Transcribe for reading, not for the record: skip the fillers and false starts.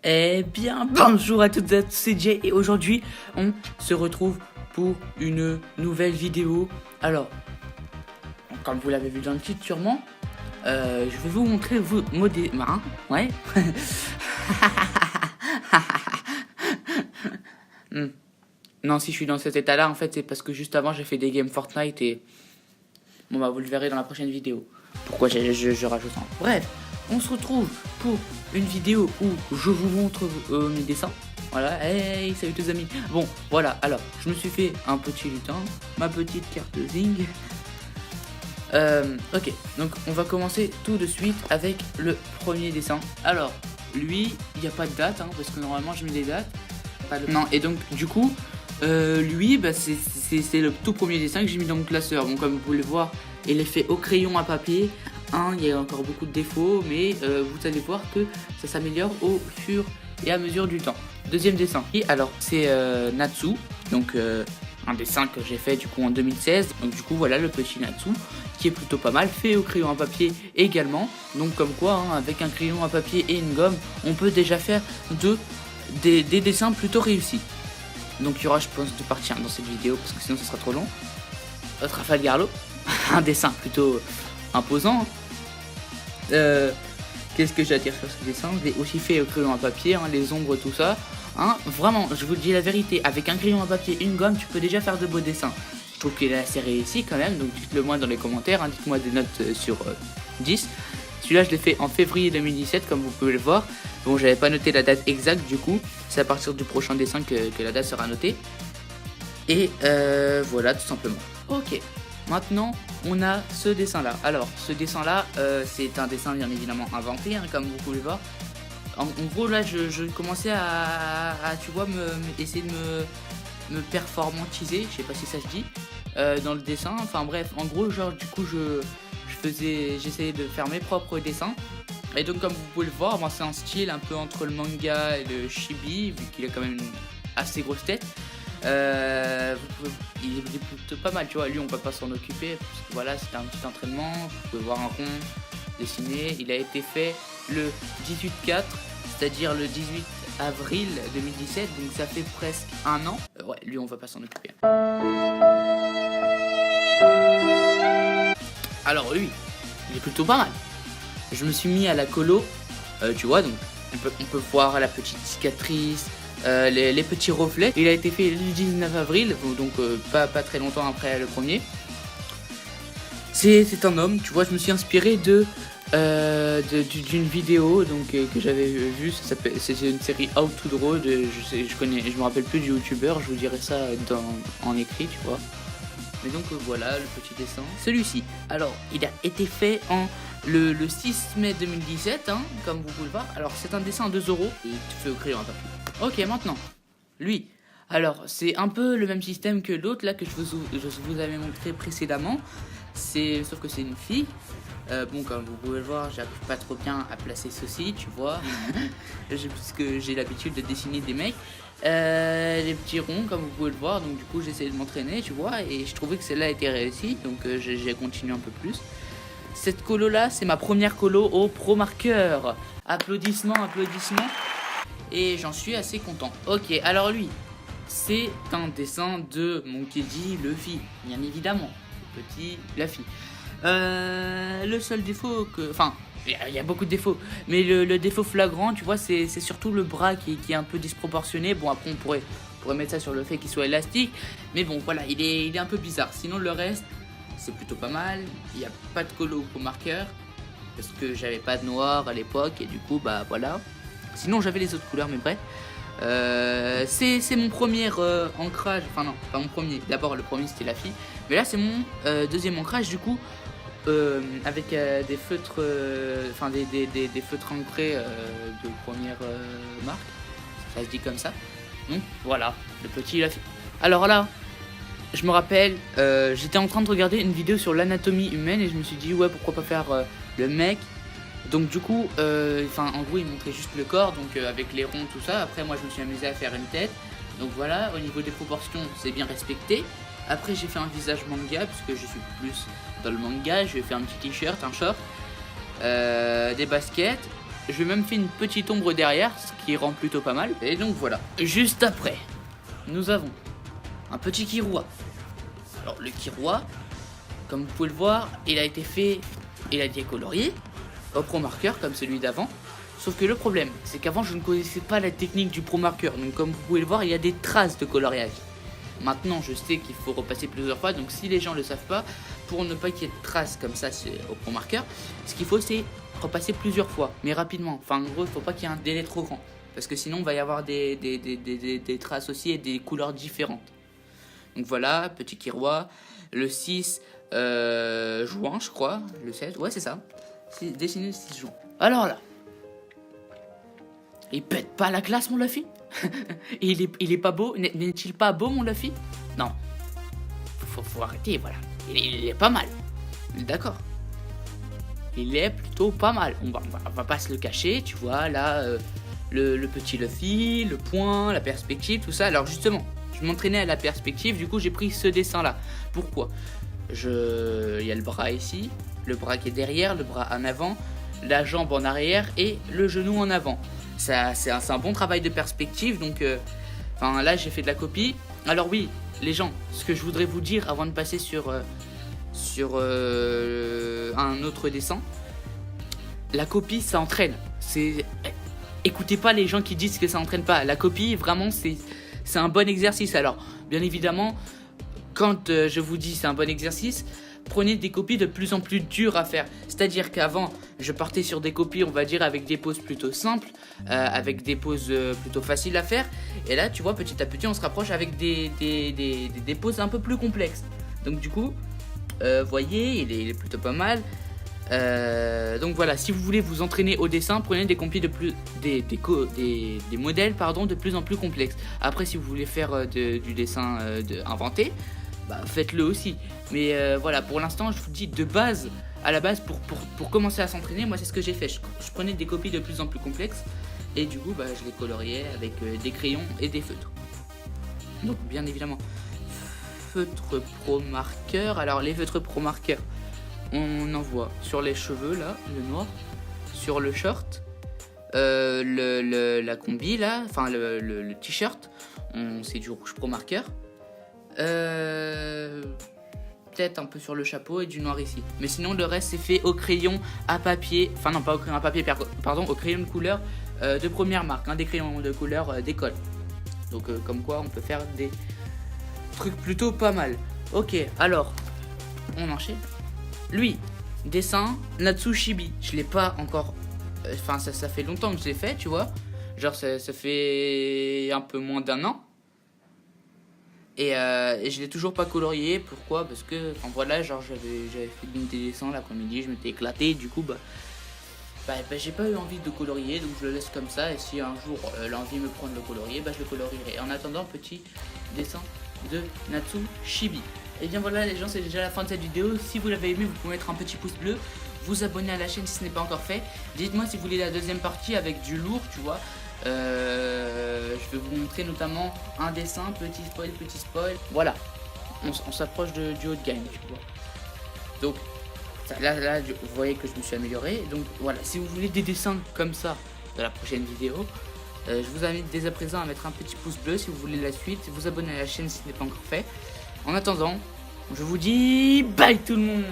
Eh bien, bonjour à toutes et à tous, c'est Jay et aujourd'hui, on se retrouve pour une nouvelle vidéo. Alors, comme vous l'avez vu dans le titre sûrement, je vais vous montrer vos modèles. Hein, ouais. Non, si je suis dans cet état-là, en fait, c'est parce que juste avant, j'ai fait des games Fortnite et bon, bah, vous le verrez dans la prochaine vidéo. Pourquoi je rajoute ça. Bref, on se retrouve pour une vidéo où je vous montre mes dessins. Voilà, hey, salut tous amis. Bon, voilà, alors, je me suis fait un petit lutin, ma petite carte Zing. Ok, donc on va commencer tout de suite avec le premier dessin. Alors, lui, il n'y a pas de date, hein, parce que normalement je mets des dates. Non, et donc, du coup, lui, bah, c'est le tout premier dessin que j'ai mis dans mon classeur. Bon, comme vous pouvez le voir, il est fait au crayon à papier. Hein, il y a encore beaucoup de défauts, mais vous allez voir que ça s'améliore au fur et à mesure du temps. Deuxième dessin. Et alors, c'est Natsu, donc un dessin que j'ai fait du coup en 2016. Donc du coup, voilà le petit Natsu qui est plutôt pas mal, fait au crayon à papier également. Donc comme quoi, hein, avec un crayon à papier et une gomme, on peut déjà faire des dessins plutôt réussis. Donc il y aura, je pense, deux parties dans cette vidéo parce que sinon ça sera trop long. Raphaël Garlo, un dessin plutôt imposant. Qu'est-ce que j'ai à dire sur ce dessin? Je l'ai aussi fait au crayon à papier, hein, les ombres, tout ça. Hein, vraiment, je vous dis la vérité, avec un crayon à papier et une gomme, tu peux déjà faire de beaux dessins. Je trouve qu'il est assez réussi quand même, donc dites-le moi dans les commentaires, hein, dites-moi des notes sur 10. Celui-là, je l'ai fait en février 2017, comme vous pouvez le voir. Bon, j'avais pas noté la date exacte, du coup, c'est à partir du prochain dessin que la date sera notée. Et voilà, tout simplement. Ok, maintenant, on a ce dessin-là. Alors, ce dessin-là, c'est un dessin bien évidemment inventé, hein, comme vous pouvez le voir. En gros, là, je commençais à tu vois, essayer de me performantiser, je sais pas si ça se dit, dans le dessin. Enfin bref, en gros, genre, du coup, j'essayais de faire mes propres dessins. Et donc, comme vous pouvez le voir, moi, c'est un style un peu entre le manga et le chibi, vu qu'il a quand même une assez grosse tête. Il est plutôt pas mal, tu vois. Lui, on peut pas s'en occuper. Parce que, voilà, c'était un petit entraînement. Vous pouvez voir un rond dessiné. Il a été fait le 18/4, c'est-à-dire le 18 avril 2017. Donc ça fait presque un an. Ouais, lui, on va pas s'en occuper. Alors lui, il est plutôt pas mal. Je me suis mis à la colo, tu vois, donc on peut voir la petite cicatrice. Les petits reflets. Il a été fait le 19 avril, donc pas très longtemps après le premier. C'est un homme, tu vois, je me suis inspiré d'une vidéo donc, que j'avais vue, c'était une série How to Draw, je me rappelle plus du youtubeur, je vous dirai ça en écrit, tu vois. Mais donc voilà le petit dessin. Celui-ci, alors il a été fait le 6 mai 2017, hein, comme vous pouvez le voir. Alors c'est un dessin à 2 euros et fait au crayon à papier. Ok, maintenant, lui. Alors c'est un peu le même système que l'autre là que je vous avais montré précédemment. Sauf que c'est une fille. Bon, comme vous pouvez le voir, j'arrive pas trop bien à placer ceci, tu vois. Puisque j'ai l'habitude de dessiner des mecs. Les petits ronds, comme vous pouvez le voir, donc du coup j'essaie de m'entraîner, tu vois, et je trouvais que celle-là était réussie, donc j'ai continué un peu plus. Cette colo là, c'est ma première colo au Pro Marker. Applaudissements, applaudissements. Et j'en suis assez content. Ok, alors lui, c'est un dessin de Monkey D. Luffy, bien évidemment. Le petit Luffy. Le seul défaut que... Enfin, il y a beaucoup de défauts. Mais le défaut flagrant, tu vois, c'est surtout le bras qui est un peu disproportionné. Bon, après, on pourrait mettre ça sur le fait qu'il soit élastique. Mais bon, voilà, il est un peu bizarre. Sinon, le reste, c'est plutôt pas mal. Il n'y a pas de colo au marqueur. Parce que j'avais pas de noir à l'époque. Et du coup, bah voilà. Sinon, j'avais les autres couleurs, mais bref. C'est mon premier ancrage. Enfin, non, pas mon premier. D'abord, le premier, c'était la fille. Mais là, c'est mon deuxième ancrage, du coup. Avec des feutres, enfin des feutres ancrés de première marque, ça se dit comme ça. Donc voilà, le petit la fille. Alors là, je me rappelle, j'étais en train de regarder une vidéo sur l'anatomie humaine et je me suis dit ouais pourquoi pas faire le mec. Donc du coup, en gros il montrait juste le corps, donc avec les ronds tout ça. Après moi je me suis amusé à faire une tête. Donc voilà, au niveau des proportions c'est bien respecté. Après j'ai fait un visage manga puisque je suis plus dans le manga. Je vais faire un petit t-shirt, un short, des baskets, Je vais même faire une petite ombre derrière, ce qui rend plutôt pas mal. Et donc voilà. Juste après, nous avons un petit Kirua. Alors le Kirua, comme vous pouvez le voir, il a été colorié au Pro Marker comme celui d'avant. Sauf que le problème, c'est qu'avant je ne connaissais pas la technique du Pro Marker. Donc comme vous pouvez le voir, il y a des traces de coloriage. Maintenant je sais qu'il faut repasser plusieurs fois. Donc si les gens ne le savent pas, pour ne pas qu'il y ait de traces comme ça au Pro Marker, ce qu'il faut c'est repasser plusieurs fois, mais rapidement. Enfin en gros, il ne faut pas qu'il y ait un délai trop grand. Parce que sinon il va y avoir des traces aussi et des couleurs différentes. Donc voilà, petit Kirua. Le 6 juin je crois. Le 7, ouais c'est ça. Dessiné le 6 juin. Alors là, il pète pas la classe, mon Luffy. il est pas beau. N'est-il pas beau, mon Luffy? Non. Faut arrêter, voilà. Il est pas mal. D'accord. Il est plutôt pas mal. On va pas se le cacher, tu vois. Là, le petit Luffy, le point, la perspective, tout ça. Alors justement, je m'entraînais à la perspective. Du coup, j'ai pris ce dessin-là. Pourquoi? Il y a le bras ici, le bras qui est derrière, le bras en avant, la jambe en arrière et le genou en avant. C'est un bon travail de perspective, donc là j'ai fait de la copie. Alors oui, les gens, ce que je voudrais vous dire avant de passer sur un autre dessin, la copie ça entraîne. Écoutez pas les gens qui disent que ça entraîne pas. La copie vraiment c'est un bon exercice. Alors bien évidemment, quand je vous dis c'est un bon exercice, prenez des copies de plus en plus dures à faire. C'est-à-dire qu'avant, je partais sur des copies, on va dire, avec des poses plutôt simples, avec des poses plutôt faciles à faire. Et là, tu vois, petit à petit, on se rapproche avec des poses un peu plus complexes. Donc du coup, voyez, il est plutôt pas mal. Donc voilà, si vous voulez vous entraîner au dessin, prenez des copies des modèles de plus en plus complexes. Après, si vous voulez faire du dessin inventé, faites-le aussi. Mais voilà, pour l'instant, je vous dis à la base, pour commencer à s'entraîner, moi c'est ce que j'ai fait. Je prenais des copies de plus en plus complexes et du coup, je les coloriais avec des crayons et des feutres. Donc, bien évidemment, feutre Pro Marker. Alors, les feutres Pro Marker, on en voit sur les cheveux là, le noir, sur le short, la combi là, enfin le t-shirt, c'est du rouge Pro Marker. Peut-être un peu sur le chapeau et du noir ici. Mais sinon le reste c'est fait au crayon à papier. Enfin non, pas au crayon à papier, pardon, au crayon de couleur de première marque, des crayons de couleur d'école. Donc comme quoi on peut faire des trucs plutôt pas mal. Ok, alors on enchaîne. Lui, dessin Natsushibi. Je l'ai pas encore. Enfin ça fait longtemps que je l'ai fait, tu vois. Genre ça fait un peu moins d'un an. Et je l'ai toujours pas colorié. Pourquoi? Parce que voilà, genre j'avais fait des dessins l'après-midi, je m'étais éclaté, du coup j'ai pas eu envie de colorier, donc je le laisse comme ça. Et si un jour l'envie me prend de le colorier, je le colorierai. En attendant, petit dessin de Natsushibi. Et bien voilà les gens, c'est déjà la fin de cette vidéo. Si vous l'avez aimé, vous pouvez mettre un petit pouce bleu, vous abonner à la chaîne si ce n'est pas encore fait. Dites-moi si vous voulez la deuxième partie avec du lourd, tu vois. Je vais vous montrer notamment un dessin, petit spoil. Voilà, on s'approche du haut de gamme, tu vois. Donc là, vous voyez que je me suis amélioré. Donc voilà, si vous voulez des dessins comme ça dans la prochaine vidéo, je vous invite dès à présent à mettre un petit pouce bleu si vous voulez la suite, vous abonner à la chaîne si ce n'est pas encore fait. En attendant, je vous dis bye tout le monde.